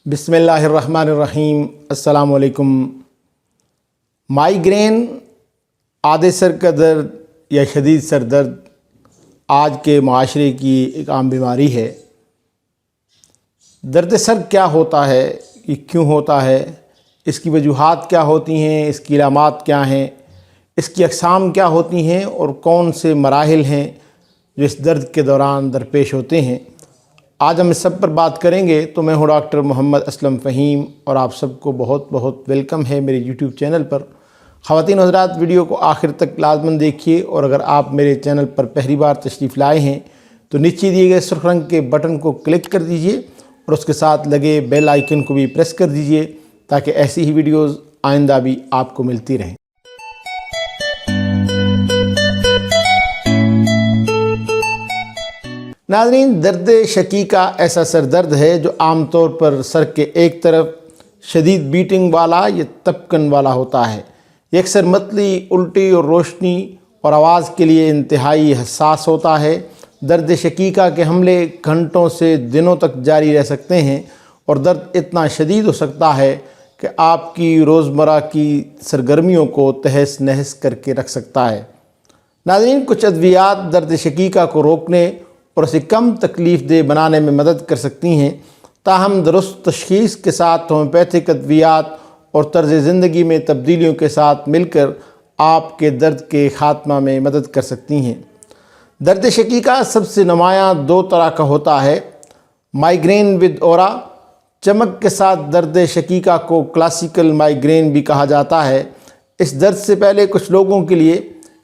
بسم اللہ الرحمن الرحیم۔ السلام علیکم۔ مائیگرین، آدھے سر کا درد یا شدید سر درد آج کے معاشرے کی ایک عام بیماری ہے۔ درد سر کیا ہوتا ہے، یہ کیوں ہوتا ہے، اس کی وجوہات کیا ہوتی ہیں، اس کی علامات کیا ہیں، اس کی اقسام کیا ہوتی ہیں اور کون سے مراحل ہیں جو اس درد کے دوران درپیش ہوتے ہیں، آج ہم اس سب پر بات کریں گے۔ تو میں ہوں ڈاکٹر محمد اسلم فہیم اور آپ سب کو بہت بہت ویلکم ہے میرے یوٹیوب چینل پر۔ خواتین و حضرات، ویڈیو کو آخر تک لازماً دیکھیے، اور اگر آپ میرے چینل پر پہلی بار تشریف لائے ہیں تو نیچے دیے گئے سرخ رنگ کے بٹن کو کلک کر دیجئے اور اس کے ساتھ لگے بیل آئیکن کو بھی پریس کر دیجئے تاکہ ایسی ہی ویڈیوز آئندہ بھی آپ کو ملتی رہیں۔ ناظرین، درد شقیقہ ایسا سر درد ہے جو عام طور پر سر کے ایک طرف شدید بیٹنگ والا یا تپکن والا ہوتا ہے۔ یہ اکثر متلی، الٹی اور روشنی اور آواز کے لیے انتہائی حساس ہوتا ہے۔ درد شقیقہ کے حملے گھنٹوں سے دنوں تک جاری رہ سکتے ہیں اور درد اتنا شدید ہو سکتا ہے کہ آپ کی روزمرہ کی سرگرمیوں کو تہس نہس کر کے رکھ سکتا ہے۔ ناظرین، کچھ ادویات درد شقیقہ کو روکنے اور اسے کم تکلیف دہ بنانے میں مدد کر سکتی ہیں، تاہم درست تشخیص کے ساتھ ہومیوپیتھک ادویات اور طرز زندگی میں تبدیلیوں کے ساتھ مل کر آپ کے درد کے خاتمہ میں مدد کر سکتی ہیں۔ درد شقیقہ سب سے نمایاں دو طرح کا ہوتا ہے: مائیگرین ود اورا۔ چمک کے ساتھ درد شقیقہ کو کلاسیکل مائیگرین بھی کہا جاتا ہے۔ اس درد سے پہلے کچھ لوگوں کے لیے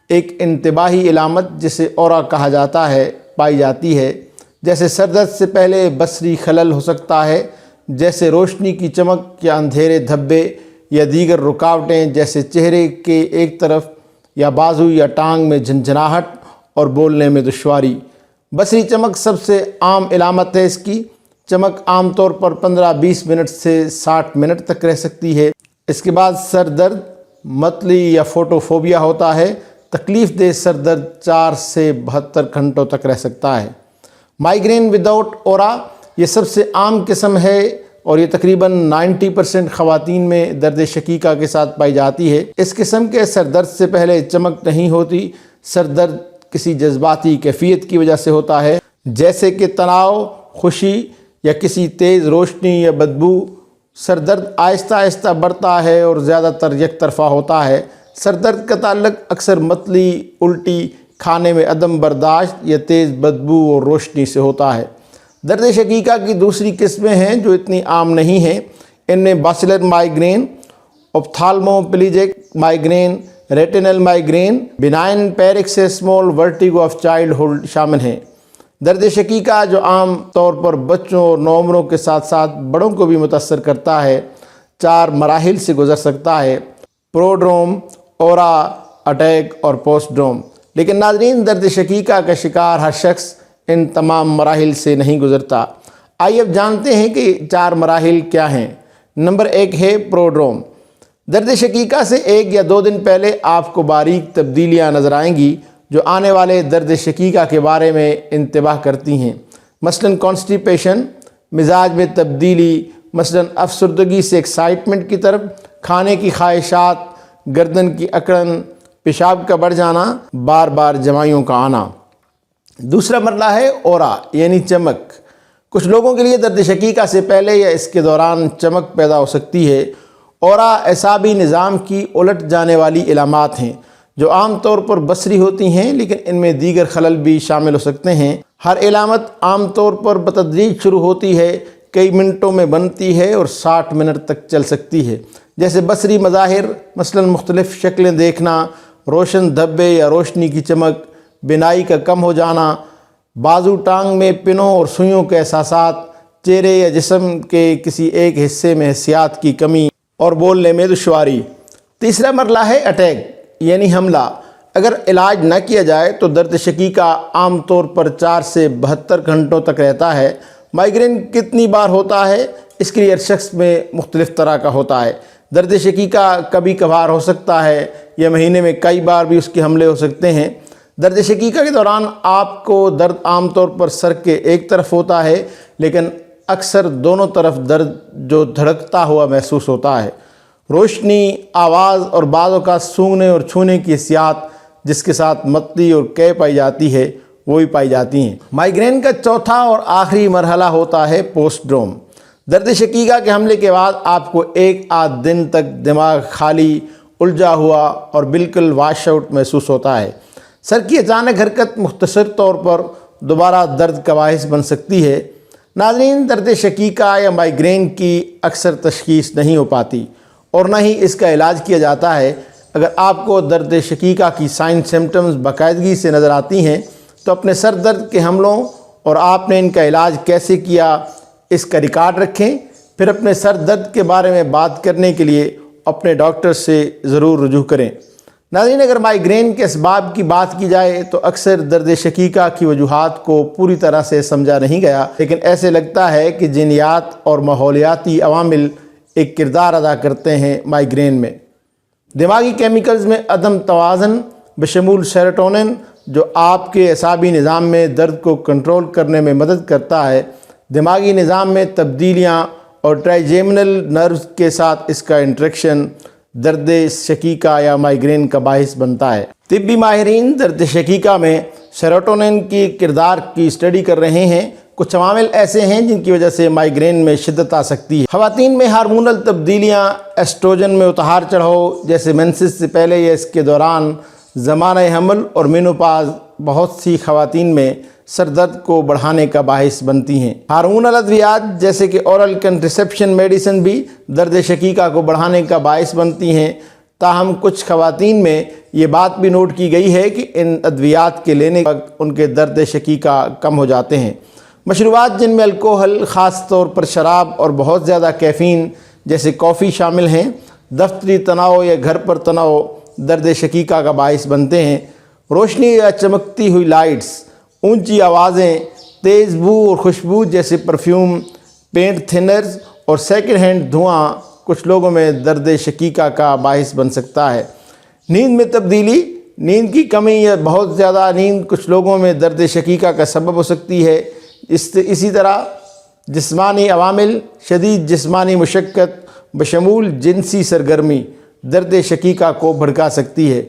ایک انتباہی علامت جسے اورا کہا جاتا ہے پائی جاتی ہے، جیسے سر درد سے پہلے بصری خلل ہو سکتا ہے، جیسے روشنی کی چمک یا اندھیرے دھبے، یا دیگر رکاوٹیں جیسے چہرے کے ایک طرف یا بازو یا ٹانگ میں جھنجھناہٹ اور بولنے میں دشواری۔ بصری چمک سب سے عام علامت ہے۔ اس کی چمک عام طور پر 15-20 منٹ سے 60 منٹ تک رہ سکتی ہے۔ اس کے بعد سر درد متلی یا فوٹوفوبیا ہوتا ہے۔ تکلیف دہ سر درد 4 سے 72 گھنٹوں تک رہ سکتا ہے۔ مائیگرین وداؤٹ اورا یہ سب سے عام قسم ہے اور یہ تقریباً 90% خواتین میں درد شقیقہ کے ساتھ پائی جاتی ہے۔ اس قسم کے سر درد سے پہلے چمک نہیں ہوتی۔ سر درد کسی جذباتی کیفیت کی وجہ سے ہوتا ہے، جیسے کہ تناؤ، خوشی یا کسی تیز روشنی یا بدبو۔ سر درد آہستہ آہستہ بڑھتا ہے اور زیادہ تر یک طرفہ ہوتا ہے۔ سر درد کا تعلق اکثر متلی، الٹی، کھانے میں عدم برداشت یا تیز بدبو اور روشنی سے ہوتا ہے۔ درد شقیقہ کی دوسری قسمیں ہیں جو اتنی عام نہیں ہیں۔ ان میں basilar migraine, ophthalmoplegic migraine, retinal migraine, benign paroxysmal vertigo of childhood شامل ہیں۔ درد شقیقہ جو عام طور پر بچوں اور نوعمروں کے ساتھ ساتھ بڑوں کو بھی متاثر کرتا ہے، 4 مراحل سے گزر سکتا ہے: پروڈروم، اورا، اٹیک اور پوسٹ ڈروم۔ لیکن ناظرین، درد شقیقہ کا شکار ہر شخص ان تمام مراحل سے نہیں گزرتا۔ آئیے اب جانتے ہیں کہ 4 مراحل کیا ہیں۔ نمبر 1 ہے پروڈروم۔ درد شقیقہ سے 1 یا 2 دن پہلے آپ کو باریک تبدیلیاں نظر آئیں گی جو آنے والے درد شقیقہ کے بارے میں انتباہ کرتی ہیں، مثلاً کانسٹیپیشن، مزاج میں تبدیلی، مثلاً افسردگی سے ایکسائٹمنٹ کی طرف، کھانے کی خواہشات، گردن کی اکڑن، پیشاب کا بڑھ جانا، بار بار جمائیوں کا آنا۔ دوسرا مرحلہ ہے اورا یعنی چمک۔ کچھ لوگوں کے لیے درد شقیقہ سے پہلے یا اس کے دوران چمک پیدا ہو سکتی ہے۔ اورا اعصابی نظام کی الٹ جانے والی علامات ہیں جو عام طور پر بصری ہوتی ہیں، لیکن ان میں دیگر خلل بھی شامل ہو سکتے ہیں۔ ہر علامت عام طور پر بتدریج شروع ہوتی ہے، کئی منٹوں میں بنتی ہے اور 60 منٹ تک چل سکتی ہے، جیسے بصری مظاہر، مثلاً مختلف شکلیں دیکھنا، روشن دھبے یا روشنی کی چمک، بینائی کا کم ہو جانا، بازو ٹانگ میں پنوں اور سوئیوں کے احساسات، چہرے یا جسم کے کسی ایک حصے میں حسیات کی کمی اور بولنے میں دشواری۔ تیسرا مرحلہ ہے اٹیک یعنی حملہ۔ اگر علاج نہ کیا جائے تو درد شقیقہ عام طور پر 4 سے 72 گھنٹوں تک رہتا ہے۔ مائیگرین کتنی بار ہوتا ہے، اس کے لیے ہر شخص میں مختلف طرح کا ہوتا ہے۔ درد شقیقہ کبھی کبھار ہو سکتا ہے یا مہینے میں کئی بار بھی اس کے حملے ہو سکتے ہیں۔ درد شقیقہ کے دوران آپ کو درد عام طور پر سر کے ایک طرف ہوتا ہے، لیکن اکثر دونوں طرف درد جو دھڑکتا ہوا محسوس ہوتا ہے۔ روشنی، آواز اور بعض اوقات سونگھنے اور چھونے کی حسیات جس کے ساتھ متلی اور قے پائی جاتی ہے وہ بھی پائی جاتی ہیں۔ مائیگرین کا چوتھا اور آخری مرحلہ ہوتا ہے پوسٹ ڈروم۔ درد شقیقہ کے حملے کے بعد آپ کو ایک آدھ دن تک دماغ خالی، الجھا ہوا اور بالکل واش آؤٹ محسوس ہوتا ہے۔ سر کی اچانک حرکت مختصر طور پر دوبارہ درد کا باعث بن سکتی ہے۔ ناظرین، درد شقیقہ یا مائیگرین کی اکثر تشخیص نہیں ہو پاتی اور نہ ہی اس کا علاج کیا جاتا ہے۔ اگر آپ کو درد شقیقہ کی سائن سمٹمز باقاعدگی سے نظر آتی ہیں تو اپنے سر درد کے حملوں اور آپ نے ان کا علاج کیسے کیا اس کا ریکارڈ رکھیں، پھر اپنے سر درد کے بارے میں بات کرنے کے لیے اپنے ڈاکٹر سے ضرور رجوع کریں۔ ناظرین، اگر مائیگرین کے اسباب کی بات کی جائے تو اکثر درد شقیقہ کی وجوہات کو پوری طرح سے سمجھا نہیں گیا، لیکن ایسے لگتا ہے کہ جینیات اور ماحولیاتی عوامل ایک کردار ادا کرتے ہیں مائیگرین میں۔ دماغی کیمیکلز میں عدم توازن بشمول سیروٹونن جو آپ کے اعصابی نظام میں درد کو کنٹرول کرنے میں مدد کرتا ہے، دماغی نظام میں تبدیلیاں اور ٹرائیجیمنل نروز کے ساتھ اس کا انٹریکشن درد شقیقہ یا مائیگرین کا باعث بنتا ہے۔ طبی ماہرین درد شقیقہ میں سیروٹونن کی کردار کی اسٹڈی کر رہے ہیں۔ کچھ عوامل ایسے ہیں جن کی وجہ سے مائیگرین میں شدت آ سکتی ہے۔ خواتین میں ہارمونل تبدیلیاں، ایسٹروجن میں اتہار چڑھاؤ جیسے مینسس سے پہلے یا اس کے دوران، زمانہ حمل اور مینوپاز بہت سی خواتین میں سر درد کو بڑھانے کا باعث بنتی ہیں۔ ہارمونل ادویات جیسے کہ اورل کنٹرسیپشن میڈیسن بھی درد شقیقہ کو بڑھانے کا باعث بنتی ہیں۔ تاہم کچھ خواتین میں یہ بات بھی نوٹ کی گئی ہے کہ ان ادویات کے لینے کے وقت ان کے درد شقیقہ کم ہو جاتے ہیں۔ مشروبات جن میں الکوہل، خاص طور پر شراب اور بہت زیادہ کیفین جیسے کافی شامل ہیں، دفتری تناؤ یا گھر پر تناؤ درد شقیقہ کا باعث بنتے ہیں۔ روشنی یا چمکتی ہوئی لائٹس، اونچی آوازیں، تیز بو اور خوشبو جیسے پرفیوم، پینٹ تھنرز اور سیکنڈ ہینڈ دھواں کچھ لوگوں میں درد شقیقہ کا باعث بن سکتا ہے۔ نیند میں تبدیلی، نیند کی کمی یا بہت زیادہ نیند کچھ لوگوں میں درد شقیقہ کا سبب ہو سکتی ہے۔ اسی طرح جسمانی عوامل، شدید جسمانی مشقت بشمول جنسی سرگرمی درد شقیقہ کو بھڑکا سکتی ہے۔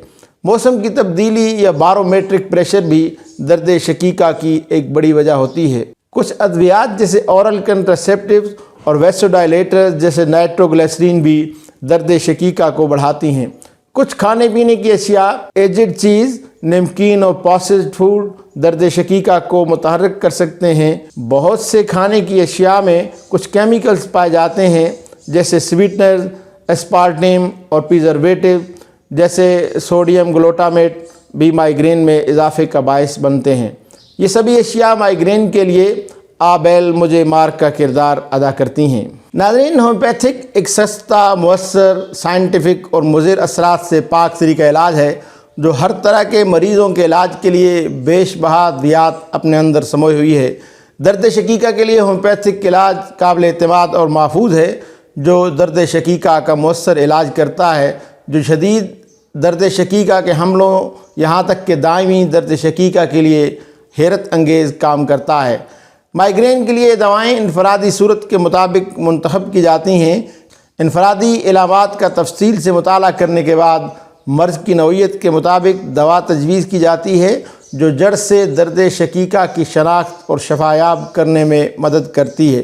موسم کی تبدیلی یا بارومیٹرک پریشر بھی درد شقیقہ کی ایک بڑی وجہ ہوتی ہے۔ کچھ ادویات جیسے اورل کنٹرسیپٹیوز اور ویسوڈائلیٹر جیسے نائٹروگلیسرین بھی درد شقیقہ کو بڑھاتی ہیں۔ کچھ کھانے پینے کی اشیاء، ایجڈ چیز، نمکین اور پروسیسڈ فوڈ درد شقیقہ کو متحرک کر سکتے ہیں۔ بہت سے کھانے کی اشیاء میں کچھ کیمیکلز پائے جاتے ہیں جیسے سویٹنرز، اسپارٹیم اور پریزرویٹو جیسے سوڈیم گلوٹامیٹ بھی مائیگرین میں اضافے کا باعث بنتے ہیں۔ یہ سبھی اشیاء مائیگرین کے لیے آبیل مجھے مار کا کردار ادا کرتی ہیں۔ ناظرین، ہومیوپیتھک ایک سستا، مؤثر، سائنٹیفک اور مضر اثرات سے پاک طریقہ علاج ہے جو ہر طرح کے مریضوں کے علاج کے لیے بیش بہا ادویات اپنے اندر سموئی ہوئی ہے۔ درد شقیقہ کے لیے ہومیوپیتھک علاج قابل اعتماد اور محفوظ ہے جو درد شقیقہ کا مؤثر علاج کرتا ہے، جو شدید درد شقیقہ کے حملوں یہاں تک کہ دائمی درد شقیقہ کے لیے حیرت انگیز کام کرتا ہے۔ مائیگرین کے لیے دوائیں انفرادی صورت کے مطابق منتخب کی جاتی ہیں۔ انفرادی علامات کا تفصیل سے مطالعہ کرنے کے بعد مرض کی نوعیت کے مطابق دوا تجویز کی جاتی ہے جو جڑ سے درد شقیقہ کی شناخت اور شفا یاب کرنے میں مدد کرتی ہے۔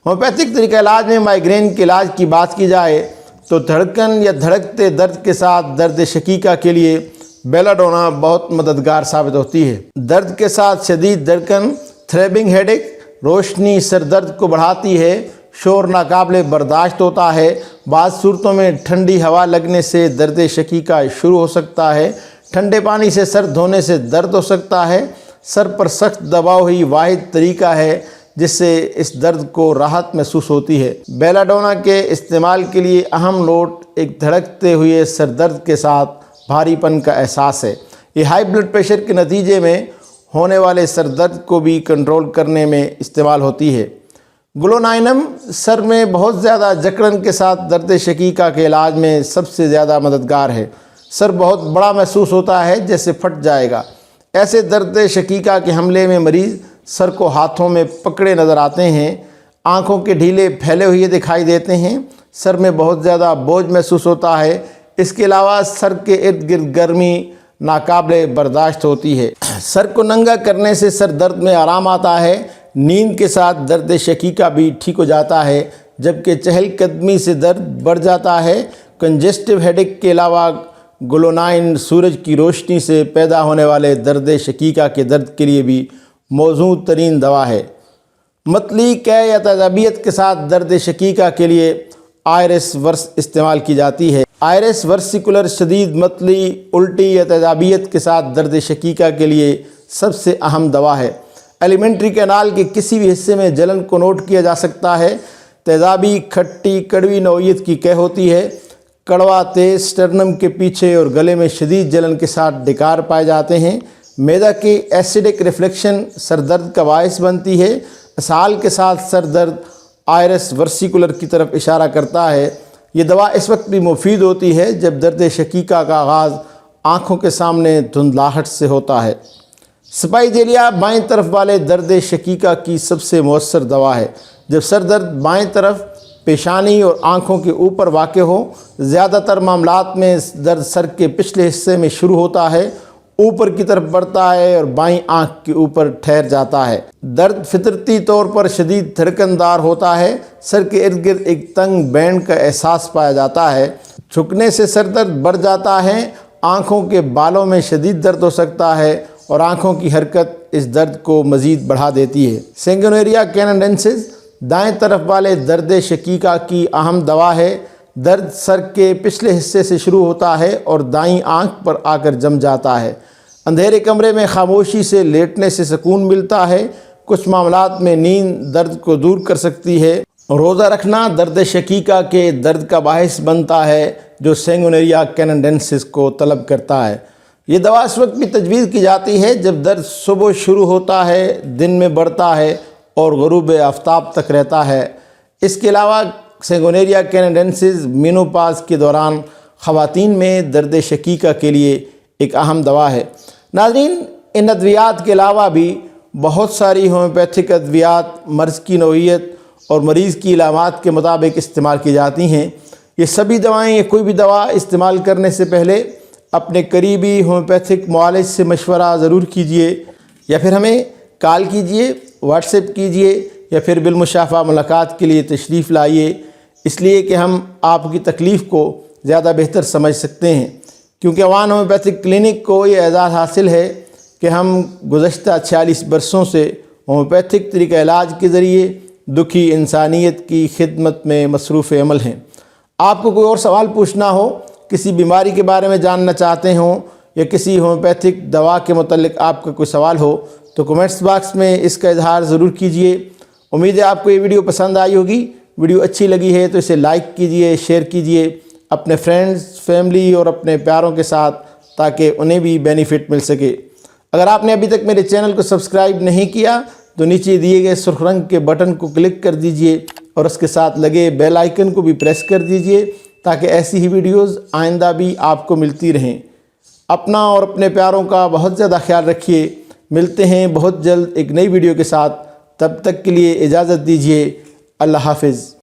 ہومیوپیتھک طریقہ علاج میں مائیگرین کے علاج کی بات کی جائے تو دھڑکن یا دھڑکتے درد کے ساتھ درد شقیقہ کے لیے بیلاڈونا بہت مددگار ثابت ہوتی ہے۔ درد کے ساتھ شدید دھڑکن، تھربنگ ہیڈیک، روشنی سر درد کو بڑھاتی ہے، شور ناقابل برداشت ہوتا ہے۔ بعض صورتوں میں ٹھنڈی ہوا لگنے سے درد شقیقہ شروع ہو سکتا ہے۔ ٹھنڈے پانی سے سر دھونے سے درد ہو سکتا ہے۔ سر پر سخت دباؤ ہی واحد طریقہ ہے جس سے اس درد کو راحت محسوس ہوتی ہے۔ بیلاڈونا کے استعمال کے لیے اہم نوٹ ایک دھڑکتے ہوئے سر درد کے ساتھ بھاری پن کا احساس ہے۔ یہ ہائی بلڈ پریشر کے نتیجے میں ہونے والے سر درد کو بھی کنٹرول کرنے میں استعمال ہوتی ہے۔ گلونائنم سر میں بہت زیادہ جکڑن کے ساتھ درد شقیقہ کے علاج میں سب سے زیادہ مددگار ہے۔ سر بہت بڑا محسوس ہوتا ہے جیسے پھٹ جائے گا۔ ایسے درد شقیقہ کے حملے میں مریض سر کو ہاتھوں میں پکڑے نظر آتے ہیں۔ آنکھوں کے ڈھیلے پھیلے ہوئے دکھائی دیتے ہیں، سر میں بہت زیادہ بوجھ محسوس ہوتا ہے۔ اس کے علاوہ سر کے ارد گرد گرمی ناقابل برداشت ہوتی ہے۔ سر کو ننگا کرنے سے سر درد میں آرام آتا ہے۔ نیند کے ساتھ درد شقیقہ بھی ٹھیک ہو جاتا ہے، جبکہ چہل قدمی سے درد بڑھ جاتا ہے۔ کنجسٹو ہیڈیک کے علاوہ گلونائن سورج کی روشنی سے پیدا ہونے والے درد شقیقہ کے درد کے لیے بھی موزوں ترین دوا ہے۔ متلی قے یا تیزابیت کے ساتھ درد شقیقہ کے لیے آئرس ورس استعمال کی جاتی ہے۔ آئرس ورسیکولر شدید متلی الٹی یا تیزابیت کے ساتھ درد شقیقہ کے لیے سب سے اہم دوا ہے۔ ایلیمنٹری کینال کے کسی بھی حصے میں جلن کو نوٹ کیا جا سکتا ہے۔ تیزابی کھٹی کڑوی نوعیت کی قے ہوتی ہے۔ کڑوا تیز سٹرنم کے پیچھے اور گلے میں شدید جلن کے ساتھ ڈکار پائے جاتے ہیں۔ معدہ کی ایسیڈک ریفلیکشن سر درد کا باعث بنتی ہے۔ اسہال کے ساتھ سر درد آئرس ورسیکولر کی طرف اشارہ کرتا ہے۔ یہ دوا اس وقت بھی مفید ہوتی ہے جب درد شقیقہ کا آغاز آنکھوں کے سامنے دھندلاہٹ سے ہوتا ہے۔ سپائی جیلیا بائیں طرف والے درد شقیقہ کی سب سے مؤثر دوا ہے۔ جب سر درد بائیں طرف پیشانی اور آنکھوں کے اوپر واقع ہو، زیادہ تر معاملات میں درد سر کے پچھلے حصے میں شروع ہوتا ہے، اوپر کی طرف بڑھتا ہے اور بائیں آنکھ کے اوپر ٹھہر جاتا ہے۔ درد فطرتی طور پر شدید دھڑکن دار ہوتا ہے۔ سر کے ارد گرد ایک تنگ بینڈ کا احساس پایا جاتا ہے۔ جھکنے سے سر درد بڑھ جاتا ہے۔ آنکھوں کے بالوں میں شدید درد ہو سکتا ہے اور آنکھوں کی حرکت اس درد کو مزید بڑھا دیتی ہے۔ سینگونیریا کینیڈنسس دائیں طرف والے درد شقیقہ کی اہم دوا ہے۔ درد سر کے پچھلے حصے سے شروع ہوتا ہے اور دائیں آنکھ پر آ کر جم جاتا ہے۔ اندھیرے کمرے میں خاموشی سے لیٹنے سے سکون ملتا ہے۔ کچھ معاملات میں نیند درد کو دور کر سکتی ہے۔ روزہ رکھنا درد شقیقہ کے درد کا باعث بنتا ہے جو سینگونیریا کینیڈنسس کو طلب کرتا ہے۔ یہ دوا اس وقت بھی تجویز کی جاتی ہے جب درد صبح شروع ہوتا ہے، دن میں بڑھتا ہے اور غروب آفتاب تک رہتا ہے۔ اس کے علاوہ سینگونیریا کینیڈنسس مینوپاز کے دوران خواتین میں درد شقیقہ کے لیے ایک اہم دوا ہے۔ ناظرین، ان ادویات کے علاوہ بھی بہت ساری ہومیوپیتھک ادویات مرض کی نوعیت اور مریض کی علامات کے مطابق استعمال کی جاتی ہیں۔ یہ سبھی دوائیں یا کوئی بھی دوا استعمال کرنے سے پہلے اپنے قریبی ہومیوپیتھک معالج سے مشورہ ضرور کیجیے، یا پھر ہمیں کال کیجیے، واٹس ایپ کیجیے، یا پھر بالمشافہ ملاقات کے لیے تشریف لائیے، اس لیے کہ ہم آپ کی تکلیف کو زیادہ بہتر سمجھ سکتے ہیں۔ کیونکہ عوان ہومیوپیتھک کلینک کو یہ اعزاز حاصل ہے کہ ہم گزشتہ 46 برسوں سے ہومیوپیتھک طریقہ علاج کے ذریعے دکھی انسانیت کی خدمت میں مصروف عمل ہیں۔ آپ کو کوئی اور سوال پوچھنا ہو، کسی بیماری کے بارے میں جاننا چاہتے ہوں، یا کسی ہومیوپیتھک دوا کے متعلق آپ کا کوئی سوال ہو تو کمنٹس باکس میں اس کا اظہار ضرور کیجیے۔ امید ہے آپ کو یہ ویڈیو پسند آئی ہوگی۔ ویڈیو اچھی لگی ہے تو اسے لائک کیجیے، شیئر کیجیے اپنے فرینڈز، فیملی اور اپنے پیاروں کے ساتھ، تاکہ انہیں بھی بینیفٹ مل سکے۔ اگر آپ نے ابھی تک میرے چینل کو سبسکرائب نہیں کیا تو نیچے دیے گئے سرخ رنگ کے بٹن کو کلک کر دیجیے اور اس کے ساتھ لگے بیل آئیکن کو بھی پریس کر دیجیے تاکہ ایسی ہی ویڈیوز آئندہ بھی آپ کو ملتی رہیں۔ اپنا اور اپنے پیاروں کا بہت زیادہ خیال رکھیے۔ ملتے ہیں بہت جلد ایک نئی ویڈیو کے ساتھ، تب تک کے لیے اجازت دیجیے۔ اللہ حافظ۔